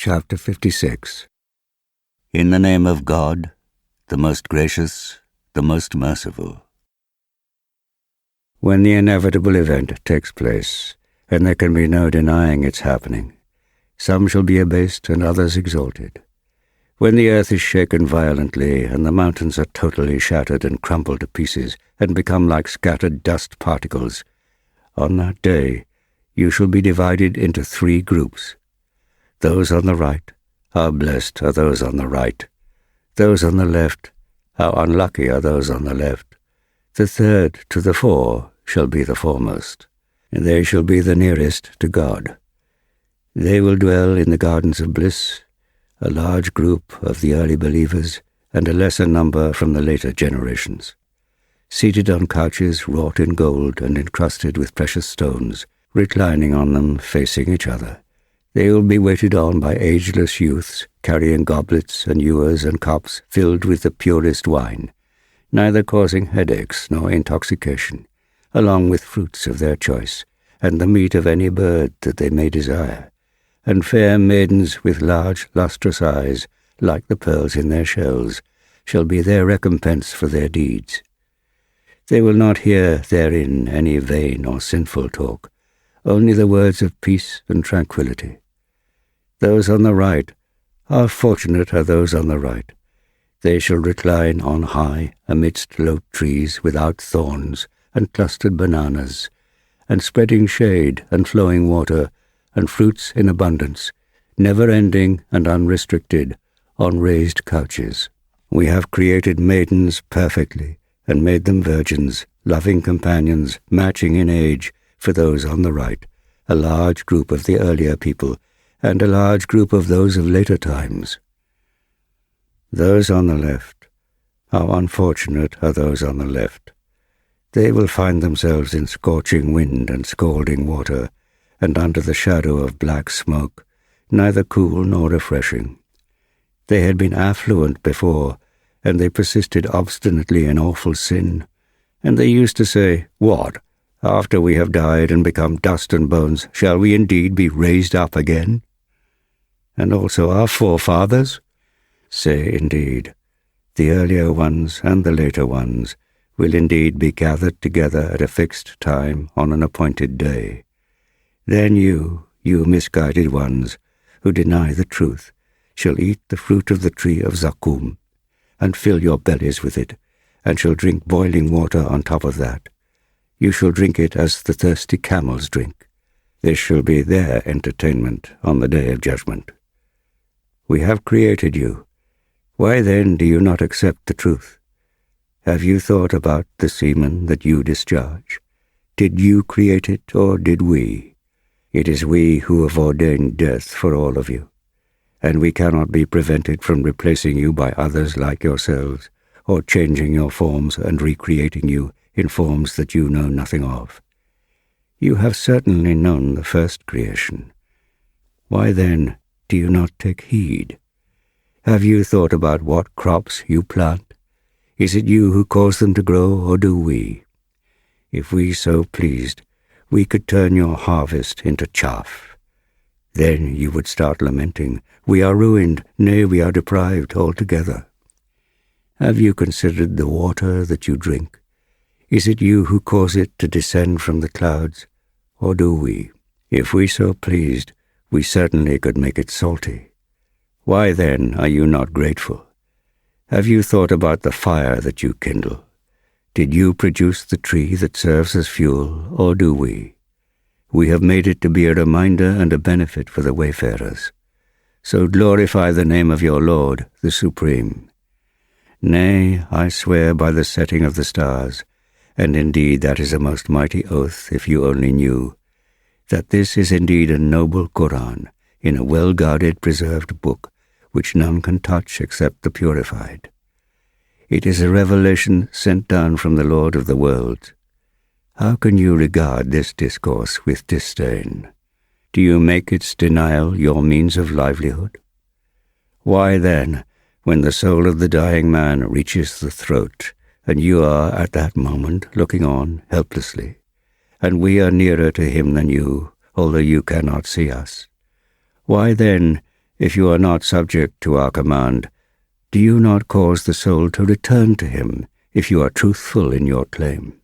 Chapter 56. In the name of God, the most gracious, the most merciful. When the inevitable event takes place, and there can be no denying its happening, some shall be abased and others exalted. When the earth is shaken violently, and the mountains are totally shattered and crumble to pieces, and become like scattered dust particles, on that day you shall be divided into 3 groups. Those on the right, how blessed are those on the right. Those on the left, how unlucky are those on the left. The third to the 4 shall be the foremost, and they shall be the nearest to God. They will dwell in the gardens of bliss, a large group of the early believers and a lesser number from the later generations. Seated on couches wrought in gold and encrusted with precious stones, reclining on them facing each other. They will be waited on by ageless youths, carrying goblets and ewers and cups filled with the purest wine, neither causing headaches nor intoxication, along with fruits of their choice, and the meat of any bird that they may desire, and fair maidens with large lustrous eyes, like the pearls in their shells, shall be their recompense for their deeds. They will not hear therein any vain or sinful talk, only the words of peace and tranquility. Those on the right, how fortunate are those on the right! They shall recline on high amidst low trees without thorns and clustered bananas, and spreading shade and flowing water, and fruits in abundance, never-ending and unrestricted, on raised couches. We have created maidens perfectly, and made them virgins, loving companions, matching in age, for those on the right, a large group of the earlier people, and a large group of those of later times. Those on the left, how unfortunate are those on the left! They will find themselves in scorching wind and scalding water, and under the shadow of black smoke, neither cool nor refreshing. They had been affluent before, and they persisted obstinately in awful sin, and they used to say, "What? After we have died and become dust and bones, shall we indeed be raised up again?" And also our forefathers? Say indeed, the earlier ones and the later ones will indeed be gathered together at a fixed time on an appointed day. Then you misguided ones, who deny the truth, shall eat the fruit of the tree of Zaqqum, and fill your bellies with it, and shall drink boiling water on top of that. You shall drink it as the thirsty camels drink. This shall be their entertainment on the day of judgment. We have created you. Why then do you not accept the truth? Have you thought about the semen that you discharge? Did you create it, or did we? It is we who have ordained death for all of you, and we cannot be prevented from replacing you by others like yourselves, or changing your forms and recreating you in forms that you know nothing of. You have certainly known the first creation. Why then do you not take heed? Have you thought about what crops you plant? Is it you who cause them to grow, or do we? If we so pleased, we could turn your harvest into chaff. Then you would start lamenting, "We are ruined, nay, we are deprived altogether." Have you considered the water that you drink? Is it you who cause it to descend from the clouds, or do we? If we so pleased, we certainly could make it salty. Why then are you not grateful? Have you thought about the fire that you kindle? Did you produce the tree that serves as fuel, or do we? We have made it to be a reminder and a benefit for the wayfarers. So glorify the name of your Lord, the Supreme. Nay, I swear by the setting of the stars, and indeed that is a most mighty oath if you only knew, that this is indeed a noble Qur'an, in a well-guarded, preserved book, which none can touch except the purified. It is a revelation sent down from the Lord of the worlds. How can you regard this discourse with disdain? Do you make its denial your means of livelihood? Why then, when the soul of the dying man reaches the throat, and you are at that moment looking on helplessly, and we are nearer to him than you, although you cannot see us, why then, If you are not subject to our command, do you not cause the soul to return to him if you are truthful in your claim?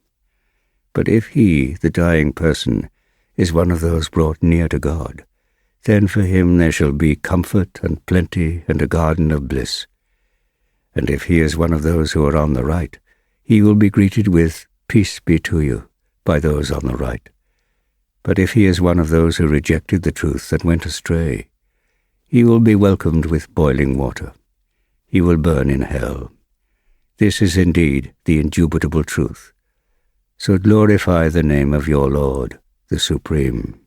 But if he, the dying person, is one of those brought near to God, then for him there shall be comfort and plenty and a garden of bliss. And if he is one of those who are on the right, he will be greeted with, "Peace be to you," by those on the right. But if he is one of those who rejected the truth and went astray, he will be welcomed with boiling water. He will burn in hell. This is indeed the indubitable truth. So glorify the name of your Lord, the Supreme.